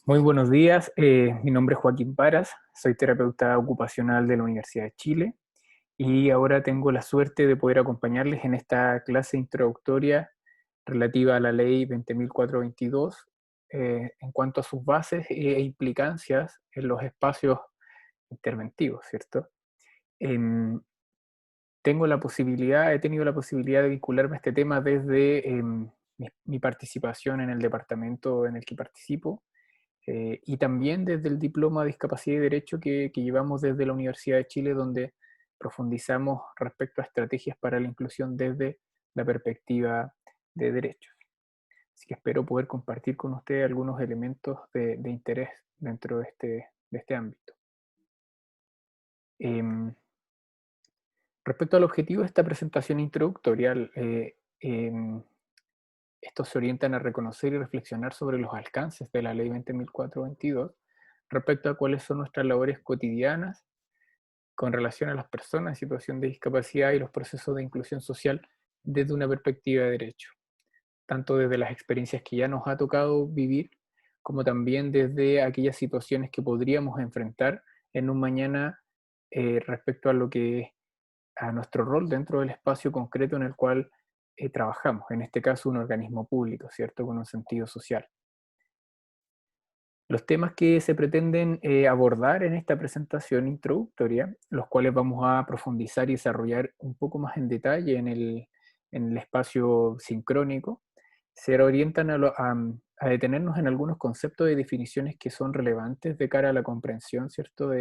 Muy buenos días, mi nombre es Joaquín Paras, soy terapeuta ocupacional de la Universidad de Chile y ahora tengo la suerte de poder acompañarles en esta clase introductoria relativa a la ley 20.422 en cuanto a sus bases e implicancias en los espacios interventivos, ¿cierto? Em, he tenido la posibilidad de vincularme a este tema desde mi participación en el departamento en el que participo y también desde el diploma de Discapacidad y Derecho que llevamos desde la Universidad de Chile, donde profundizamos respecto a estrategias para la inclusión desde la perspectiva de derechos. Así que espero poder compartir con usted algunos elementos de interés dentro de este ámbito. Em, Respecto al objetivo de esta presentación introductoria, estos se orientan a reconocer y reflexionar sobre los alcances de la Ley 20.422 respecto a cuáles son nuestras labores cotidianas con relación a las personas en situación de discapacidad y los procesos de inclusión social desde una perspectiva de derecho, tanto desde las experiencias que ya nos ha tocado vivir, como también desde aquellas situaciones que podríamos enfrentar en un mañana respecto a lo que a nuestro rol dentro del espacio concreto en el cual trabajamos, en este caso un organismo público, ¿cierto? Con un sentido social. Los temas que se pretenden abordar en esta presentación introductoria, los cuales vamos a profundizar y desarrollar un poco más en detalle en el espacio sincrónico, se orientan a detenernos en algunos conceptos y definiciones que son relevantes de cara a la comprensión, ¿cierto?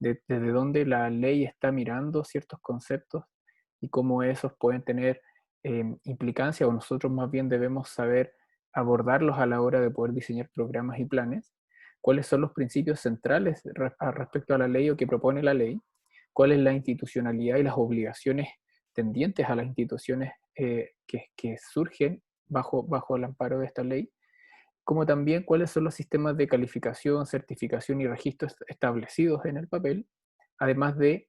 Desde dónde la ley está mirando ciertos conceptos y cómo esos pueden tener implicancia, o nosotros más bien debemos saber abordarlos a la hora de poder diseñar programas y planes, cuáles son los principios centrales respecto a la ley o que propone la ley, cuál es la institucionalidad y las obligaciones tendientes a las instituciones que surgen bajo el amparo de esta ley, como también cuáles son los sistemas de calificación, certificación y registros establecidos en el papel, además de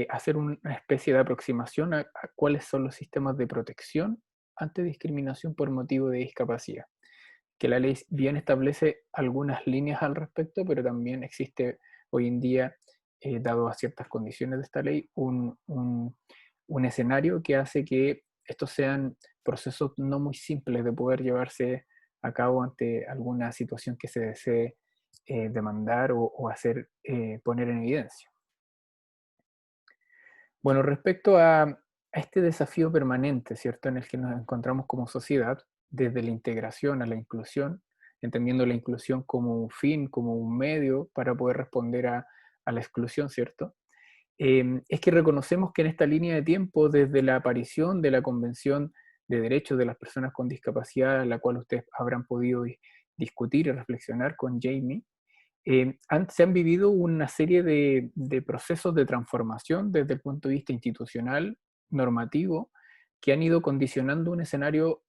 hacer una especie de aproximación a cuáles son los sistemas de protección ante discriminación por motivo de discapacidad, que la ley bien establece algunas líneas al respecto, pero también existe hoy en día, dado a ciertas condiciones de esta ley, un escenario que hace que estos sean procesos no muy simples de poder llevarse a cabo ante alguna situación que se desee demandar o hacer poner en evidencia. Bueno, respecto a este desafío permanente, ¿cierto?, en el que nos encontramos como sociedad, desde la integración a la inclusión, entendiendo la inclusión como un fin, como un medio para poder responder a la exclusión, ¿cierto? Es que reconocemos que en esta línea de tiempo, desde la aparición de la Convención de Derechos de las Personas con Discapacidad, la cual ustedes habrán podido discutir y reflexionar con Jamie, se han vivido una serie de procesos de transformación desde el punto de vista institucional, normativo, que han ido condicionando un escenario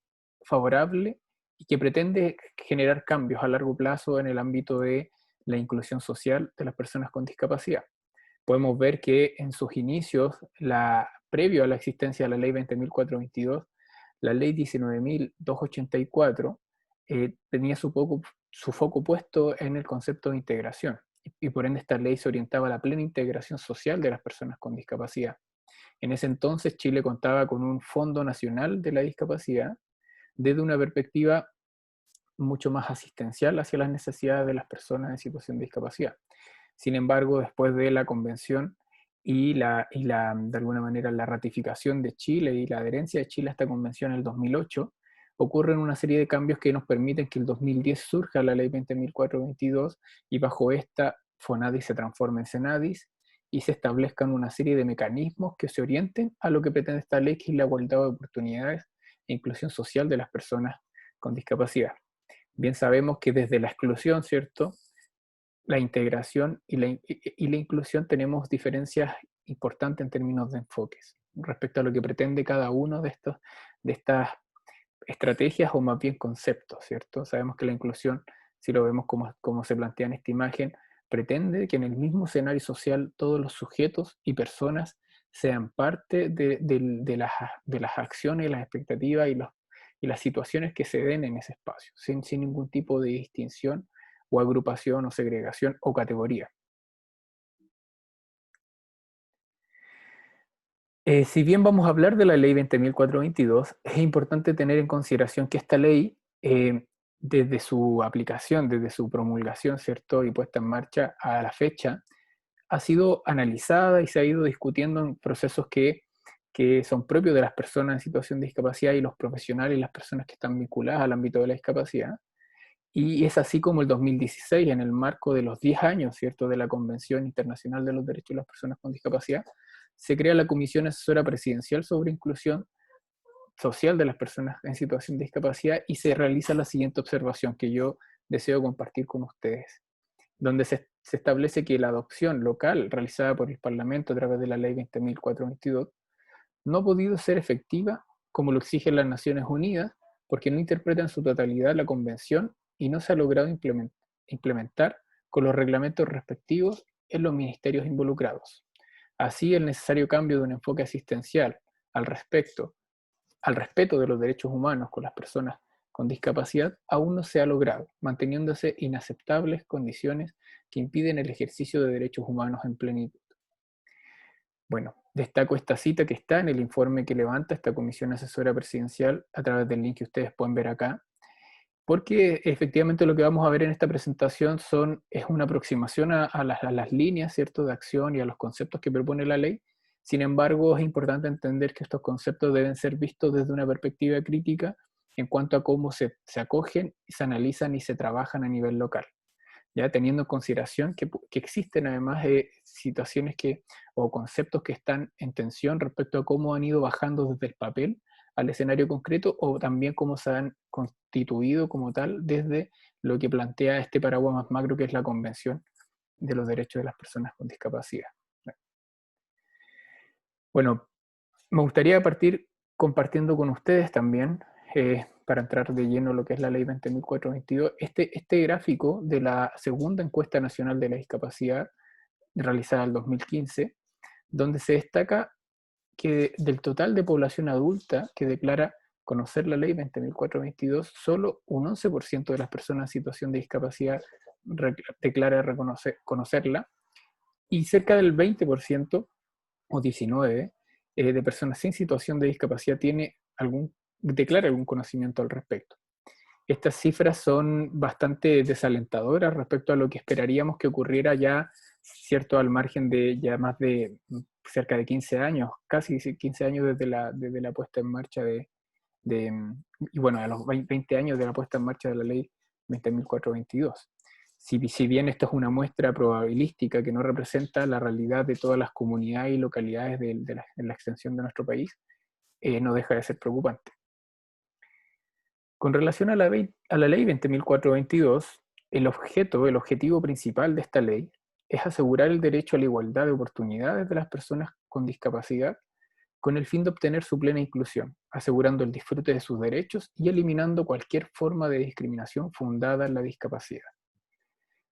favorable y que pretende generar cambios a largo plazo en el ámbito de la inclusión social de las personas con discapacidad. Podemos ver que en sus inicios, previo a la existencia de la ley 20.422, la ley 19.284 tenía su foco puesto en el concepto de integración y por ende esta ley se orientaba a la plena integración social de las personas con discapacidad. En ese entonces Chile contaba con un Fondo Nacional de la Discapacidad desde una perspectiva mucho más asistencial hacia las necesidades de las personas en situación de discapacidad. Sin embargo, después de la convención de alguna manera, la ratificación de Chile y la adherencia de Chile a esta convención en el 2008, ocurren una serie de cambios que nos permiten que en el 2010 surja la ley 20.422 y bajo esta FONADIS se transforme en CENADIS y se establezcan una serie de mecanismos que se orienten a lo que pretende esta ley, que es la igualdad de oportunidades e inclusión social de las personas con discapacidad. Bien sabemos que desde la exclusión, ¿cierto?, la integración y la inclusión tenemos diferencias importantes en términos de enfoques respecto a lo que pretende cada uno de estas estrategias o más bien conceptos, ¿cierto? Sabemos que la inclusión, si lo vemos como se plantea en esta imagen, pretende que en el mismo escenario social todos los sujetos y personas sean parte de las acciones, las expectativas y las situaciones que se den en ese espacio, sin ningún tipo de distinción o agrupación o segregación o categoría. Si bien vamos a hablar de la ley 20.422, es importante tener en consideración que esta ley, desde su aplicación, desde su promulgación, ¿cierto? Y puesta en marcha a la fecha, ha sido analizada y se ha ido discutiendo en procesos que son propios de las personas en situación de discapacidad y los profesionales y las personas que están vinculadas al ámbito de la discapacidad. Y es así como el 2016, en el marco de los 10 años, ¿cierto?, de la Convención Internacional de los Derechos de las Personas con Discapacidad, se crea la Comisión Asesora Presidencial sobre Inclusión Social de las Personas en Situación de Discapacidad y se realiza la siguiente observación que yo deseo compartir con ustedes, donde se establece que la adopción local realizada por el Parlamento a través de la Ley 20.422 no ha podido ser efectiva como lo exigen las Naciones Unidas porque no interpreta en su totalidad la Convención y no se ha logrado implementar con los reglamentos respectivos en los ministerios involucrados. Así, el necesario cambio de un enfoque asistencial al respecto, al respeto de los derechos humanos con las personas con discapacidad aún no se ha logrado, manteniéndose inaceptables condiciones que impiden el ejercicio de derechos humanos en plenitud. Bueno, destaco esta cita que está en el informe que levanta esta Comisión Asesora Presidencial a través del link que ustedes pueden ver acá, porque efectivamente lo que vamos a ver en esta presentación es una aproximación a las líneas, ¿cierto?, de acción y a los conceptos que propone la ley. Sin embargo, es importante entender que estos conceptos deben ser vistos desde una perspectiva crítica en cuanto a cómo se acogen, se analizan y se trabajan a nivel local, ya teniendo en consideración que existen además situaciones o conceptos que están en tensión respecto a cómo han ido bajando desde el papel al escenario concreto o también cómo se han constituido como tal desde lo que plantea este paraguas más macro que es la Convención de los Derechos de las Personas con Discapacidad. Bueno, me gustaría partir compartiendo con ustedes también, para entrar de lleno en lo que es la Ley 20.422, este gráfico de la segunda encuesta nacional de la discapacidad realizada en 2015, donde se destaca que del total de población adulta que declara conocer la Ley 20.422, solo un 11% de las personas en situación de discapacidad declara conocerla, y cerca del 20% o 19 de personas sin situación de discapacidad declara algún conocimiento al respecto. Estas cifras son bastante desalentadoras respecto a lo que esperaríamos que ocurriera ya, cierto, al margen de ya más de cerca de 15 años, casi 15 años desde la puesta en marcha y bueno, a los 20 años de la puesta en marcha de la ley 20.422. Si bien esto es una muestra probabilística que no representa la realidad de todas las comunidades y localidades en la extensión de nuestro país, no deja de ser preocupante. Con relación a la ley 20.422, el objetivo principal de esta ley es asegurar el derecho a la igualdad de oportunidades de las personas con discapacidad con el fin de obtener su plena inclusión, asegurando el disfrute de sus derechos y eliminando cualquier forma de discriminación fundada en la discapacidad.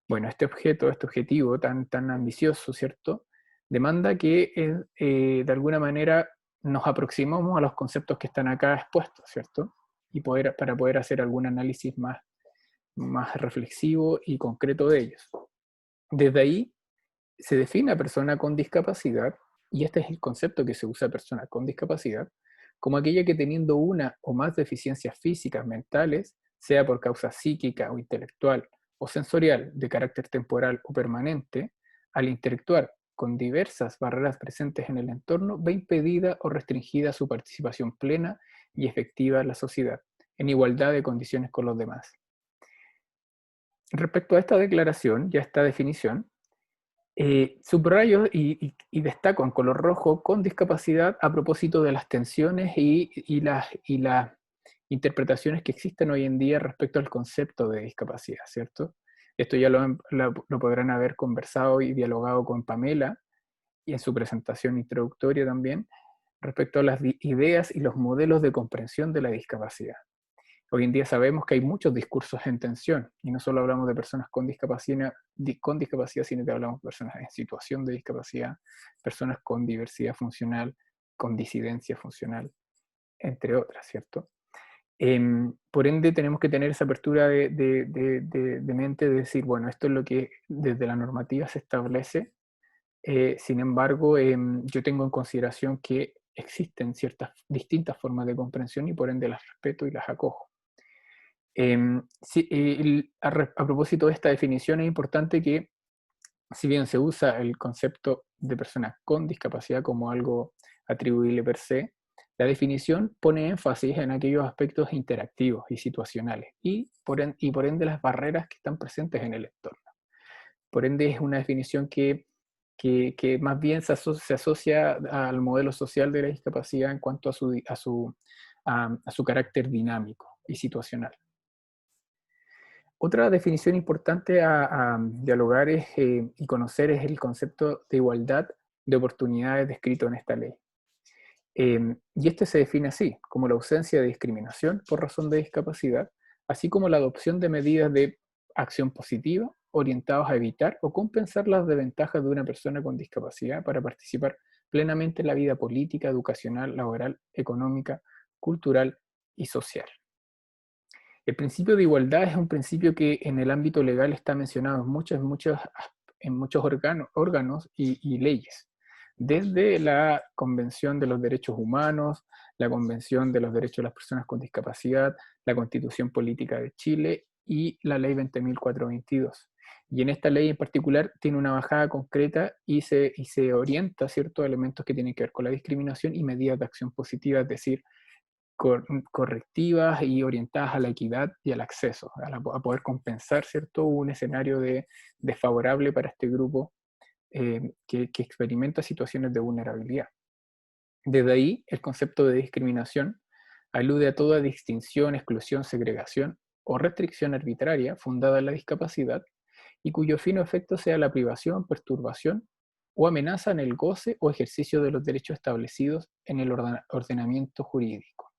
Bueno, este objetivo tan ambicioso, ¿cierto?, demanda que de alguna manera nos aproximamos a los conceptos que están acá expuestos, ¿cierto? Y para poder hacer algún análisis más reflexivo y concreto de ellos. Desde ahí se define a persona con discapacidad, y este es el concepto que se usa, persona con discapacidad, como aquella que teniendo una o más deficiencias físicas, mentales, sea por causa psíquica o intelectual o sensorial de carácter temporal o permanente, al interactuar con diversas barreras presentes en el entorno, ve impedida o restringida su participación plena y efectiva en la sociedad, en igualdad de condiciones con los demás. Respecto a esta declaración y a esta definición, subrayo y destaco en color rojo con discapacidad a propósito de las tensiones y las interpretaciones que existen hoy en día respecto al concepto de discapacidad, ¿cierto? Esto ya lo podrán haber conversado y dialogado con Pamela y en su presentación introductoria también respecto a las ideas y los modelos de comprensión de la discapacidad. Hoy en día sabemos que hay muchos discursos en tensión, y no solo hablamos de personas con discapacidad, sino que hablamos de personas en situación de discapacidad, personas con diversidad funcional, con disidencia funcional, entre otras, ¿cierto? Por ende, tenemos que tener esa apertura de mente de decir, bueno, esto es lo que desde la normativa se establece. Sin embargo, yo tengo en consideración que existen ciertas distintas formas de comprensión y por ende las respeto y las acojo. Sí, a propósito de esta definición, es importante que, si bien se usa el concepto de persona con discapacidad como algo atribuible per se, la definición pone énfasis en aquellos aspectos interactivos y situacionales y por ende las barreras que están presentes en el entorno. Por ende es una definición que más bien se asocia al modelo social de la discapacidad en cuanto a su carácter dinámico y situacional. Otra definición importante a dialogar y conocer es el concepto de igualdad de oportunidades descrito en esta ley. Y este se define así, como la ausencia de discriminación por razón de discapacidad, así como la adopción de medidas de acción positiva orientadas a evitar o compensar las desventajas de una persona con discapacidad para participar plenamente en la vida política, educacional, laboral, económica, cultural y social. El principio de igualdad es un principio que en el ámbito legal está mencionado en muchos órganos y leyes, desde la Convención de los Derechos Humanos, la Convención de los Derechos de las Personas con Discapacidad, la Constitución Política de Chile y la Ley 20.422. Y en esta ley en particular tiene una bajada concreta y se orienta a ciertos elementos que tienen que ver con la discriminación y medidas de acción positiva, es decir, correctivas y orientadas a la equidad y al acceso, a poder compensar, ¿cierto?, un escenario desfavorable para este grupo que experimenta situaciones de vulnerabilidad. Desde ahí, el concepto de discriminación alude a toda distinción, exclusión, segregación o restricción arbitraria fundada en la discapacidad y cuyo fin o efecto sea la privación, perturbación o amenaza en el goce o ejercicio de los derechos establecidos en el ordenamiento jurídico.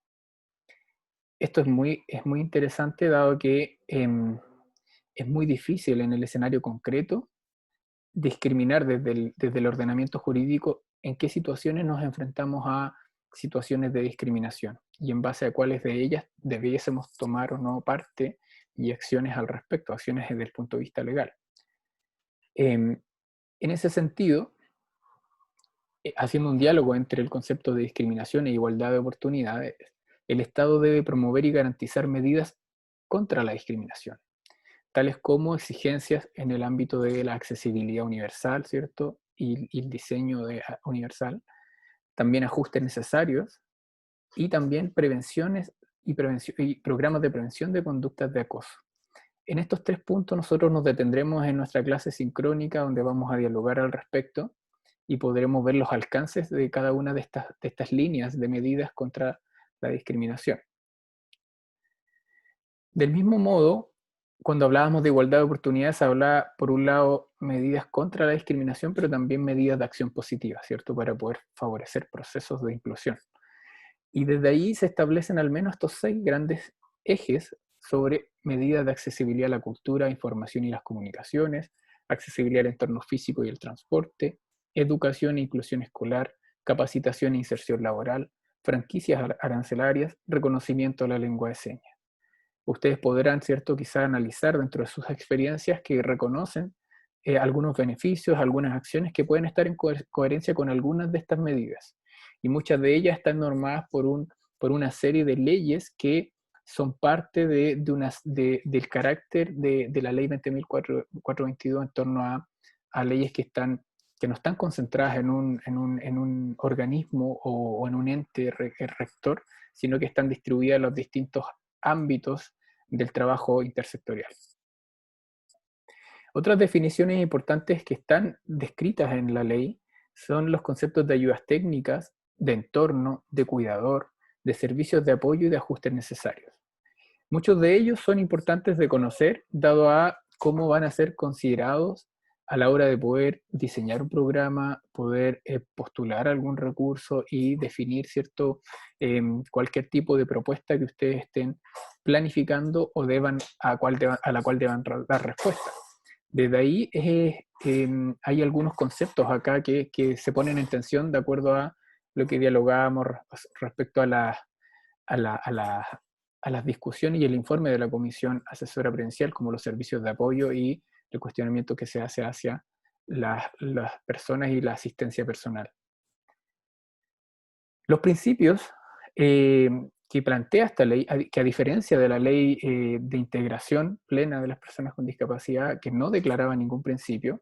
Esto es muy interesante dado que es muy difícil en el escenario concreto discriminar desde el ordenamiento jurídico en qué situaciones nos enfrentamos a situaciones de discriminación y en base a cuáles de ellas debiésemos tomar o no parte y acciones al respecto, acciones desde el punto de vista legal. En ese sentido, haciendo un diálogo entre el concepto de discriminación e igualdad de oportunidades, el Estado debe promover y garantizar medidas contra la discriminación, tales como exigencias en el ámbito de la accesibilidad universal, ¿cierto? Y el diseño universal, también ajustes necesarios y también prevenciones y programas de prevención de conductas de acoso. En estos tres puntos nosotros nos detendremos en nuestra clase sincrónica donde vamos a dialogar al respecto y podremos ver los alcances de cada una de estas líneas de medidas contra la discriminación. Del mismo modo, cuando hablábamos de igualdad de oportunidades, hablaba, por un lado, medidas contra la discriminación, pero también medidas de acción positiva, ¿cierto? Para poder favorecer procesos de inclusión. Y desde ahí se establecen al menos estos 6 grandes ejes sobre medidas de accesibilidad a la cultura, información y las comunicaciones, accesibilidad al entorno físico y el transporte, educación e inclusión escolar, capacitación e inserción laboral, franquicias arancelarias, reconocimiento de la lengua de señas. Ustedes podrán, ¿cierto?, quizá analizar dentro de sus experiencias que reconocen algunos beneficios, algunas acciones que pueden estar en coherencia con algunas de estas medidas. Y muchas de ellas están normadas por una serie de leyes que son parte del carácter de la ley 20.422 en torno a leyes que no están concentradas en un organismo o en un ente rector, sino que están distribuidas en los distintos ámbitos del trabajo intersectorial. Otras definiciones importantes que están descritas en la ley son los conceptos de ayudas técnicas, de entorno, de cuidador, de servicios de apoyo y de ajustes necesarios. Muchos de ellos son importantes de conocer, dado a cómo van a ser considerados a la hora de poder diseñar un programa, poder postular algún recurso y definir cualquier tipo de propuesta que ustedes estén planificando o a la cual deban dar respuesta. Desde ahí hay algunos conceptos acá que se ponen en tensión de acuerdo a lo que dialogábamos respecto a a las discusiones y el informe de la Comisión Asesora Prudencial, como los servicios de apoyo y el cuestionamiento que se hace hacia las personas y la asistencia personal. Los principios que plantea esta ley, que a diferencia de la ley de integración plena de las personas con discapacidad, que no declaraba ningún principio,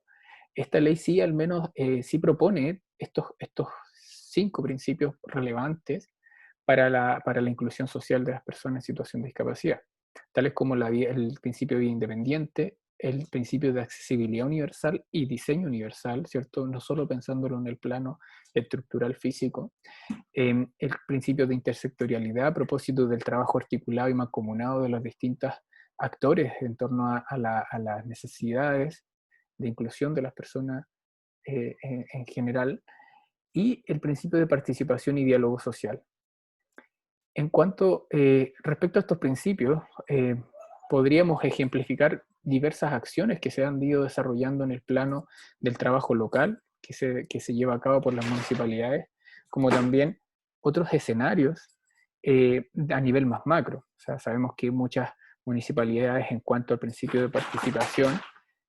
esta ley sí al menos sí propone estos 5 principios relevantes para la inclusión social de las personas en situación de discapacidad, tales como el principio de vida independiente, el principio de accesibilidad universal y diseño universal, ¿cierto? No solo pensándolo en el plano estructural físico, el principio de intersectorialidad a propósito del trabajo articulado y mancomunado de los distintos actores en torno a las necesidades de inclusión de las personas en general, y el principio de participación y diálogo social. En cuanto, respecto a estos principios, podríamos ejemplificar diversas acciones que se han ido desarrollando en el plano del trabajo local, que se lleva a cabo por las municipalidades, como también otros escenarios a nivel más macro. O sea, sabemos que muchas municipalidades, en cuanto al principio de participación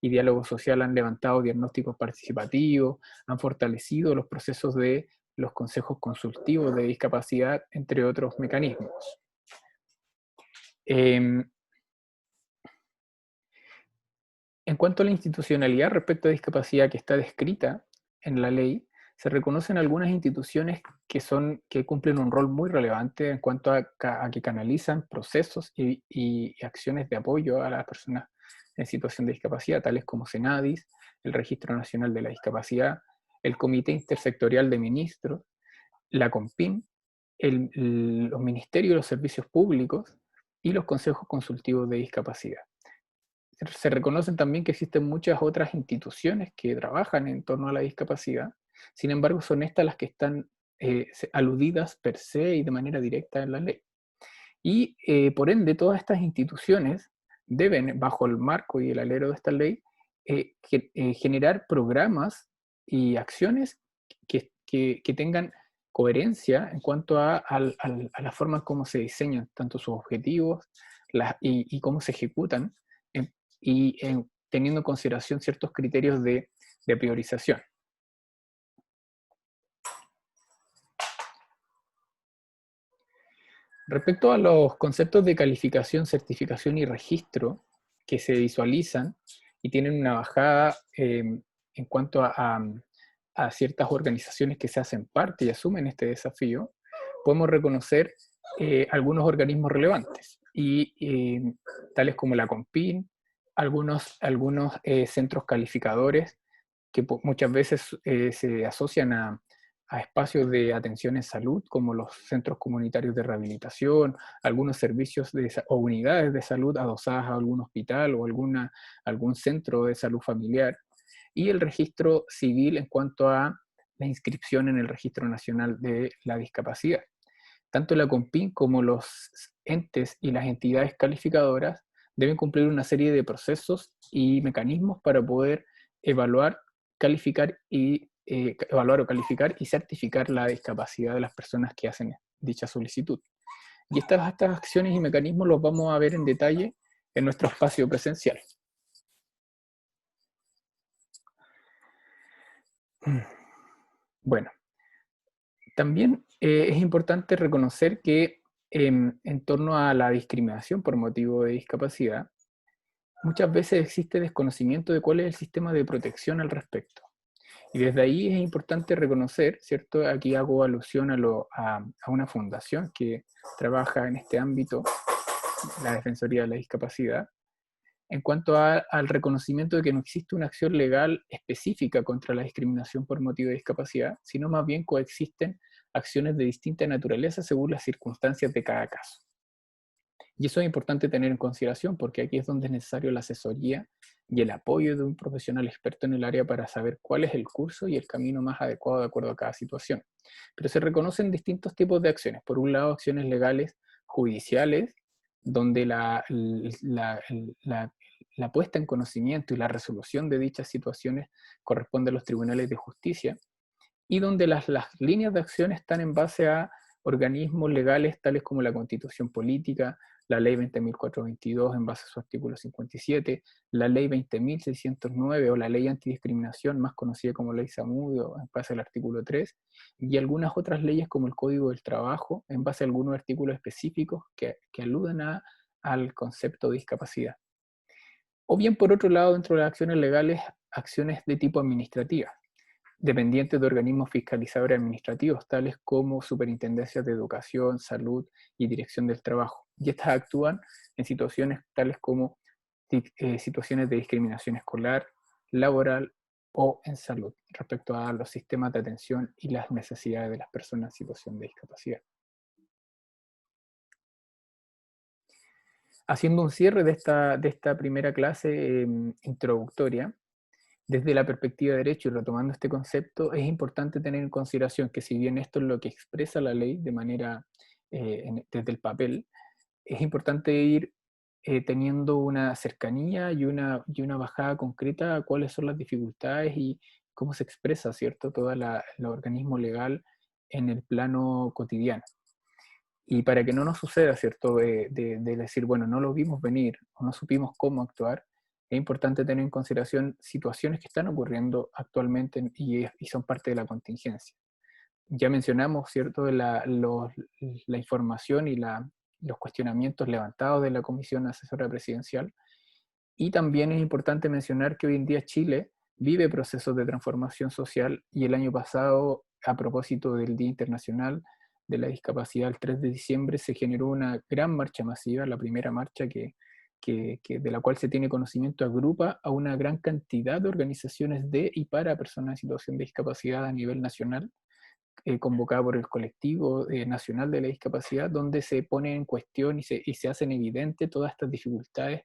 y diálogo social, han levantado diagnósticos participativos, han fortalecido los procesos de los consejos consultivos de discapacidad, entre otros mecanismos. En cuanto a la institucionalidad respecto a discapacidad que está descrita en la ley, se reconocen algunas instituciones que cumplen un rol muy relevante en cuanto a que canalizan procesos y acciones de apoyo a las personas en situación de discapacidad, tales como CENADIS, el Registro Nacional de la Discapacidad, el Comité Intersectorial de Ministros, la COMPIN, los ministerios de los servicios públicos y los consejos consultivos de discapacidad. Se reconocen también que existen muchas otras instituciones que trabajan en torno a la discapacidad, sin embargo son estas las que están aludidas per se y de manera directa en la ley. Y por ende todas estas instituciones deben, bajo el marco y el alero de esta ley, generar programas y acciones que tengan coherencia en cuanto a la forma en cómo se diseñan tanto sus objetivos y cómo se ejecutan, teniendo en consideración ciertos criterios de priorización. Respecto a los conceptos de calificación, certificación y registro que se visualizan y tienen una bajada en cuanto a ciertas organizaciones que se hacen parte y asumen este desafío, podemos reconocer algunos organismos relevantes, tales como la COMPIN, algunos centros calificadores que muchas veces se asocian a espacios de atención en salud, como los centros comunitarios de rehabilitación, algunos servicios o unidades de salud adosadas a algún hospital o algún centro de salud familiar, y el registro civil en cuanto a la inscripción en el Registro Nacional de la Discapacidad. Tanto la COMPIN como los entes y las entidades calificadoras deben cumplir una serie de procesos y mecanismos para poder evaluar, evaluar o calificar y certificar la discapacidad de las personas que hacen dicha solicitud. Y estas acciones y mecanismos los vamos a ver en detalle en nuestro espacio presencial. Bueno, también es importante reconocer que en torno a la discriminación por motivo de discapacidad, muchas veces existe desconocimiento de cuál es el sistema de protección al respecto. Y desde ahí es importante reconocer, ¿cierto? Aquí hago alusión a una fundación que trabaja en este ámbito, la Defensoría de la Discapacidad, en cuanto al reconocimiento de que no existe una acción legal específica contra la discriminación por motivo de discapacidad, sino más bien coexisten acciones de distinta naturaleza según las circunstancias de cada caso. Y eso es importante tener en consideración porque aquí es donde es necesario la asesoría y el apoyo de un profesional experto en el área para saber cuál es el curso y el camino más adecuado de acuerdo a cada situación. Pero se reconocen distintos tipos de acciones. Por un lado, acciones legales judiciales, donde la puesta en conocimiento y la resolución de dichas situaciones corresponde a los tribunales de justicia, y donde las líneas de acción están en base a organismos legales tales como la Constitución Política, la ley 20.422 en base a su artículo 57, la ley 20.609 o la ley antidiscriminación, más conocida como ley Zamudio, en base al artículo 3, y algunas otras leyes como el Código del Trabajo, en base a algunos artículos específicos que aluden al concepto de discapacidad. O bien, por otro lado, dentro de las acciones legales, acciones de tipo administrativa, dependientes de organismos fiscalizadores administrativos, tales como superintendencias de educación, salud y dirección del trabajo. Y estas actúan en situaciones tales como situaciones de discriminación escolar, laboral o en salud, respecto a los sistemas de atención y las necesidades de las personas en situación de discapacidad. Haciendo un cierre de esta primera clase introductoria, desde la perspectiva de derecho y retomando este concepto, es importante tener en consideración que si bien esto es lo que expresa la ley de manera desde el papel, es importante ir teniendo una cercanía y una bajada concreta a cuáles son las dificultades y cómo se expresa, ¿cierto?, todo el organismo legal en el plano cotidiano. Y para que no nos suceda, ¿cierto?, de decir, bueno, no lo vimos venir o no supimos cómo actuar, es importante tener en consideración situaciones que están ocurriendo actualmente y son parte de la contingencia. Ya mencionamos, ¿cierto?, la información y los cuestionamientos levantados de la Comisión Asesora Presidencial. Y también es importante mencionar que hoy en día Chile vive procesos de transformación social y el año pasado, a propósito del Día Internacional de la Discapacidad, el 3 de diciembre, se generó una gran marcha masiva, la primera marcha de la cual se tiene conocimiento, agrupa a una gran cantidad de organizaciones de y para personas en situación de discapacidad a nivel nacional, convocada por el Colectivo Nacional de la Discapacidad, donde se pone en cuestión y se hacen evidentes todas estas dificultades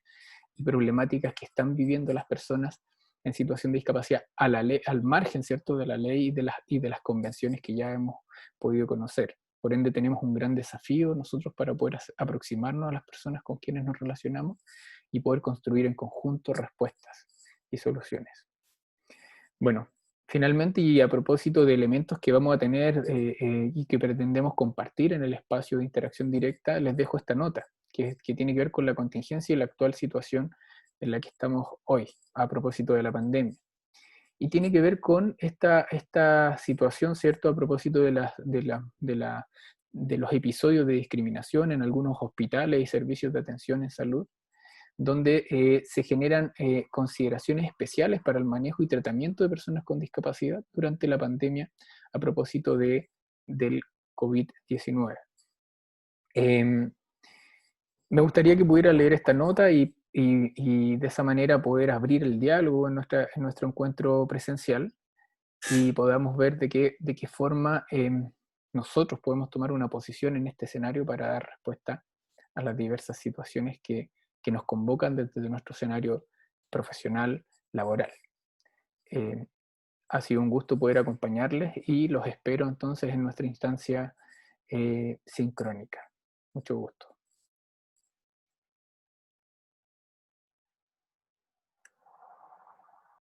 y problemáticas que están viviendo las personas en situación de discapacidad al margen, ¿cierto?, de la ley y de las convenciones que ya hemos podido conocer. Por ende, tenemos un gran desafío nosotros para poder aproximarnos a las personas con quienes nos relacionamos y poder construir en conjunto respuestas y soluciones. Bueno, finalmente, y a propósito de elementos que vamos a tener y que pretendemos compartir en el espacio de interacción directa, les dejo esta nota, que tiene que ver con la contingencia y la actual situación en la que estamos hoy, a propósito de la pandemia. Y tiene que ver con esta situación, ¿cierto?, a propósito de los episodios de discriminación en algunos hospitales y servicios de atención en salud, donde se generan consideraciones especiales para el manejo y tratamiento de personas con discapacidad durante la pandemia a propósito del COVID-19. Me gustaría que pudiera leer esta nota y de esa manera poder abrir el diálogo en nuestro encuentro presencial y podamos ver de qué forma nosotros podemos tomar una posición en este escenario para dar respuesta a las diversas situaciones que nos convocan desde nuestro escenario profesional, laboral. Eh, ha sido un gusto poder acompañarles y los espero entonces en nuestra instancia sincrónica. Mucho gusto.